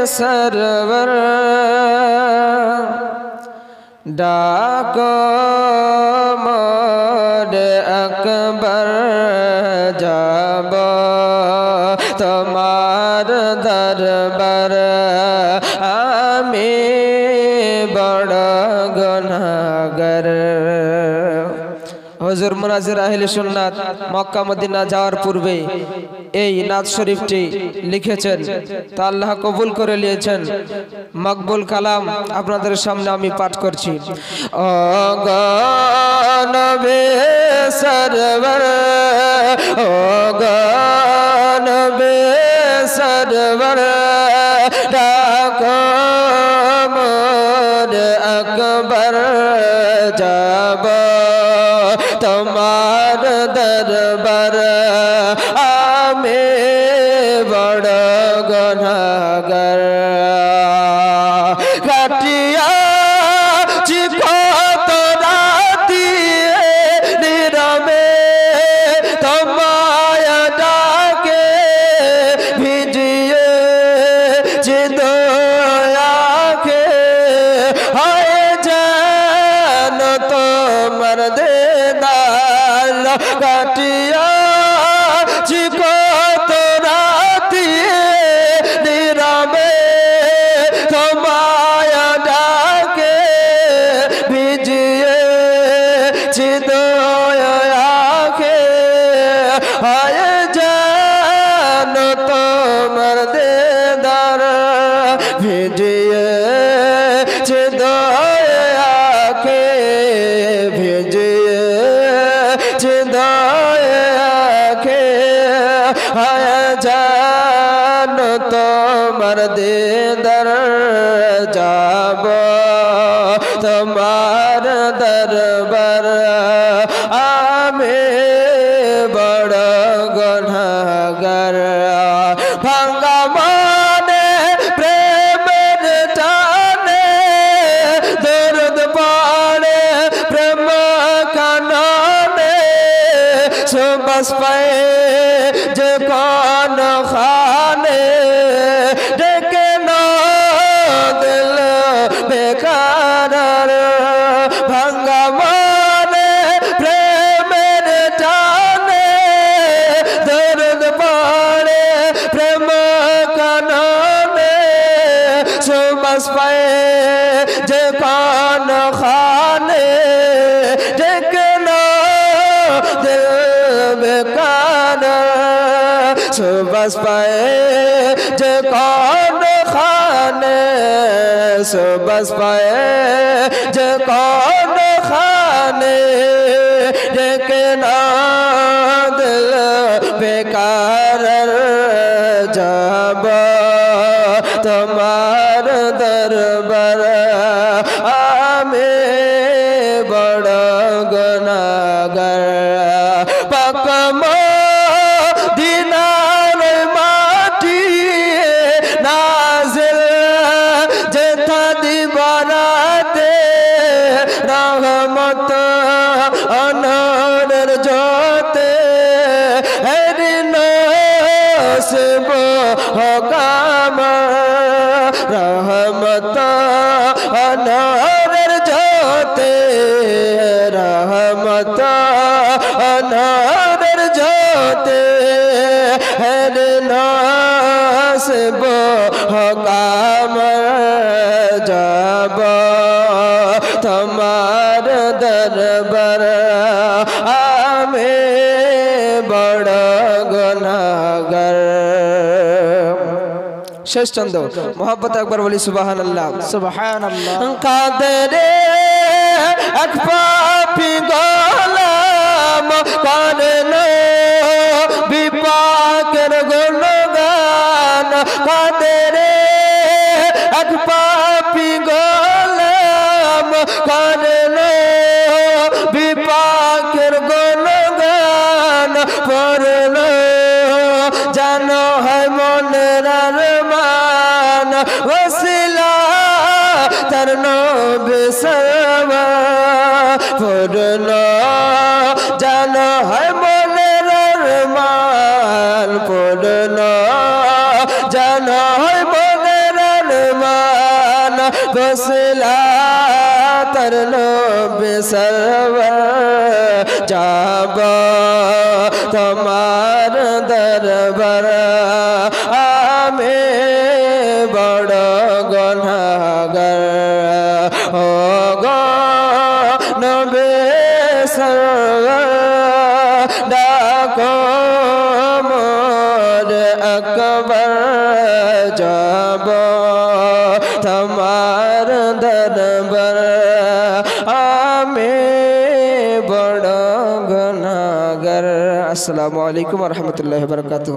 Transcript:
Server डाको मोर अकबर जाब तुम्हार दरबार आमी बड़ गुनाहगार। हुजूर मुनाजिर आहले सुन्नात मक्का मदिना जाওয়ার পূর্বে এই নাত শরীফটি লিখেছেন, তা আল্লাহ কবুল করে নিয়েছেন। মকবুল কালাম আপনাদের সামনে আমি পাঠ করছি। ও গো নবী সরওয়ার, ও গো নবী সরওয়ার ডাকো মোর আকবার যাব তোমার দরবার আমি বড় গুনাহগার। কাটিয়া কত রাতি নীরবে তোমায় ডাকে ভিজিয়ে চিদয়াকে হয় যেন তোমার দেদার। কাটিয়া কত রাতি নীরবে তোমায় ডাকে ভিজিয়ে চিদয়াকে হয় যেন তোমার দেদার। ভিজিয়ে চিদয়াকে ভিজিয়ে চিদয়াকে হয় যেন তোমার দেদার যাব তোমার দরবার আমি বড় গুনাহগার। ভাঙ্গা মনে প্রেমের টানে দরদ পড়ে প্রেম কাননে সুবাস পায়ে যে কোন খানে ডেকে না দিল বেকার। ভাঙ্গা মনে প্রেমের টানে দরদ পড়ে প্রেম কাননে সুবাস পায়ে যে কোন খানে ডেকে না দিল বেকার। সুবাস পায়ে যে কোন খানে সুবাস পায়ে যে কোন খানে ডেকে না দিল বেকার। যাব তোমার দরবার আমি বড় গুনাহগার। পাক মদিনার মাটি নাজিল যেথা দিবারাতে রহমত অনরের জোতে হেরি নসিব হকাম রহমত অনরের জোতে রহমত অনরের জোতে হেরি নসিব হকাম যাব তোমার দরবার আমি বড় গুনাহগার। শেষ চন্দ মোহাম্মত একবার বলি সুবহানাল্লাহ সুবহানাল্লাহ। কাদরে এক পাপী গোলাম করেন বিপাকের গুণগান। কাদরে এক পাপী গোলাম করেন বিপাকের গুণগান। পড়ল জানো হয় মনের আরমান ওসিলা তার নবী সাওয়া। পড়ল জানো হয় মনের আরমান পড়ল জানো হয় মনের वसीला तरलो बिसरवर जाब तुम्हार दरबार आमे बड़ गुनाहगार हो गो नबी सरवर डाको मोर अकबर जाब तुम्हार दरबार आमे बड़ गुनाहगार। अस्सलामु अलैकुम व रहमतुल्लाहि व बरकातुहू।